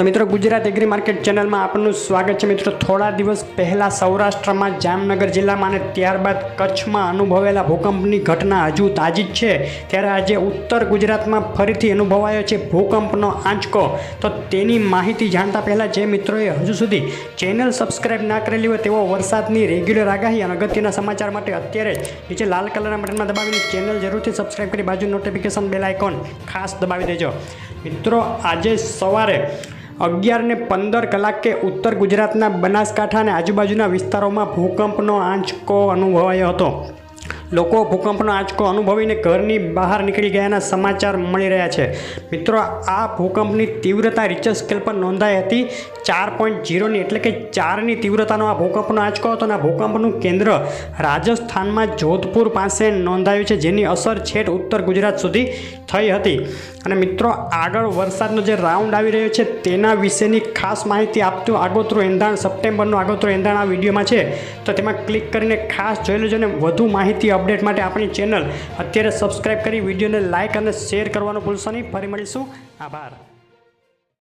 तो मित्रों Gujarat agri market channel में आपનું स्वागत है। मित्रों थोड़ा दिवस पहला सौराष्ट्र में जामनगर जिला में त्यारबाद कच्छ में अनुभवेला भूकंपनी घटना हजू ताजी ज छे, त्यारे आज उत्तर गुजरात में फरीथी अनुभवायो छे भूकंपनो आंचको। तो तेनी माहिती जाणता पहला जे मित्रोए हजू सुधी चेनल सब्सक्राइब ना करेली होय तेओ वरसादनी रेग्युलर आगाही अने अगत्यना समाचार माटे अत्यारे नीचे लाल कलरना बटन में दबावीने चेनल जरूरथी सब्सक्राइब करी बाजू नोटिफिकेशन बेल आइकॉन खास दबावी देजो। मित्रों आज सवारे 11:15 कलाके उत्तर गुजरातना बनासकांठा अने आजुबाजुना विस्तारोमां भूकंपनो आंचको अनुभवायो हतो। लोको भूकंपनो आंचको अनुभवीने घरनी बहार निकली गयाना समाचार मळी रह्या छे। मित्रों आ भूकंपनी तीव्रता रिचर स्केल पर नोंधाई हती 4.0 एटले के 4 नी तीव्रतानो आ भूकंपनो आंचको हतो। आ भूकंपनुं केंद्र राजस्थानमां जोधपुर पासे नोंधायुं छे, जेनी असर छेट उत्तर गुजरात सुधी थई हती। अने मित्रों आगळ वरसादनो जे राउंड आवी रह्यो छे तेना विशेनी खास माहिती आपतुं आगोतરું एंधाण सप्टेम्बरनुं आगोतરું एंधाण आ विडियोमां छे, तो तेमां क्लिक करीने खास जोई लेजो। अने वधु माहिती अपडेट माटे आपणी चेनल अत्यारे सब्सक्राइब करी विडियोने लाइक अने शेर करवानुं भूलशो नहीं। फरी मळीशुं, आभार।